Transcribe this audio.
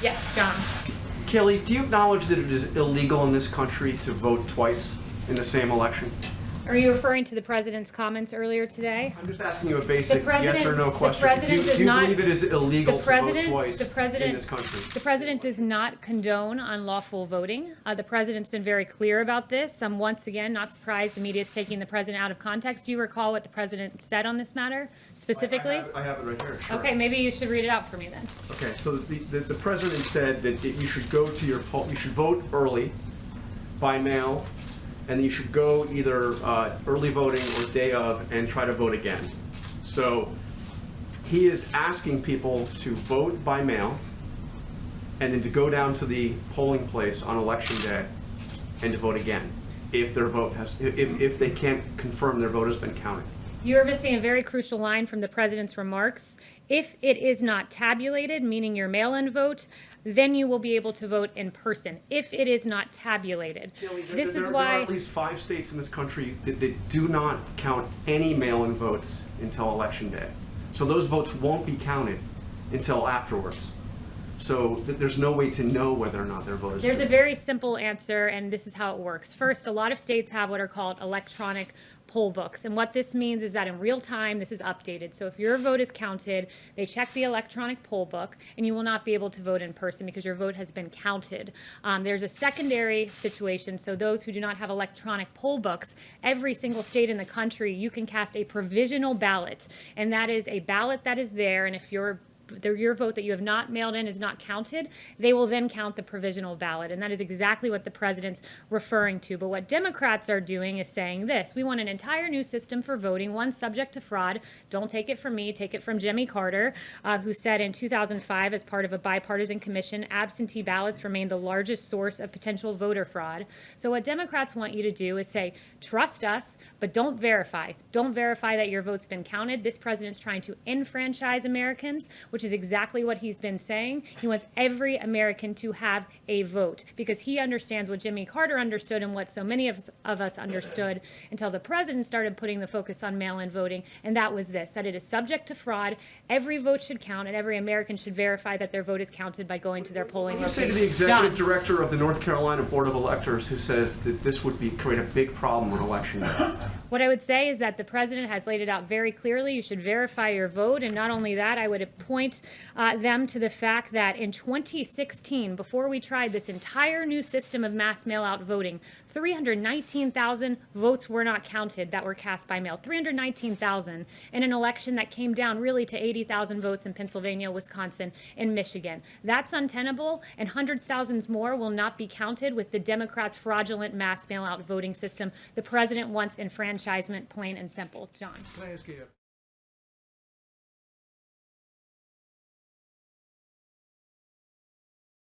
Yes, John. Kayleigh, do you acknowledge that it is illegal in this country to vote twice in the same election? Are you referring to the president's comments earlier today? I'm just asking you a basic president- yes or no the question. president Do does you not- believe it is illegal to vote twice president- in this country? The president does not condone unlawful voting. The president's been very clear about this. I'm once again not surprised the media is taking the president out of context. Do you recall what the president said on this matter specifically? I have it right here. Sure. Okay, maybe you should read it out for me then. Okay, so the president said that you should go to your poll, you should vote early, by mail, and then you should go either early voting or day of and try to vote again. So he is asking people to vote by mail and then to go down to the polling place on election day and to vote again if their vote has, if they can't confirm their vote has been counted. You're missing a very crucial line from the president's remarks. If it is not tabulated, meaning your mail-in vote, then you will be able to vote in person. If it is not tabulated. This is why there are at least 5 states in this country that do not count any mail-in votes until election day. So those votes won't be counted until afterwards. So there's no way to know whether or not their vote is There's a very simple answer, and this is how it works. First, a lot of states have what are called electronic poll books. And what this means is that in real time, this is updated. So if your vote is counted, they check the electronic poll book, and you will not be able to vote in person because your vote has been counted. There's a secondary situation. So those who do not have electronic poll books, every single state in the country, you can cast a provisional ballot. And that is a ballot that is there. And if your vote that you have not mailed in is not counted, they will then count the provisional ballot. And that is exactly what the president's referring to. But what Democrats are doing is saying this: we want an entire new system for voting, one subject to fraud. Don't take it from me, take it from Jimmy Carter, who said in 2005, as part of a bipartisan commission, absentee ballots remain the largest source of potential voter fraud. So what Democrats want you to do is say, trust us, but don't verify. Don't verify that your vote's been counted. This president's trying to enfranchise Americans, which is exactly what he's been saying. He wants every American to have a vote because he understands what Jimmy Carter understood and what so many of us understood until the president started putting the focus on mail-in voting, and that was this: that it is subject to fraud. Every vote should count, and every American should verify that their vote is counted by going to their polling location. You say to the executive director of the North Carolina Board of Electors, who says that this would create a big problem on election day. What I would say is that the president has laid it out very clearly. You should verify your vote. And not only that, I would point them to the fact that in 2016, before we tried this entire new system of mass mail-out voting, 319,000 votes were not counted that were cast by mail. 319,000 in an election that came down really to 80,000 votes in Pennsylvania, Wisconsin, and Michigan. That's untenable, and hundreds of thousands more will not be counted with the Democrats' fraudulent mass mail-out voting system. The president wants enfranchisement, plain and simple. John. Can I ask you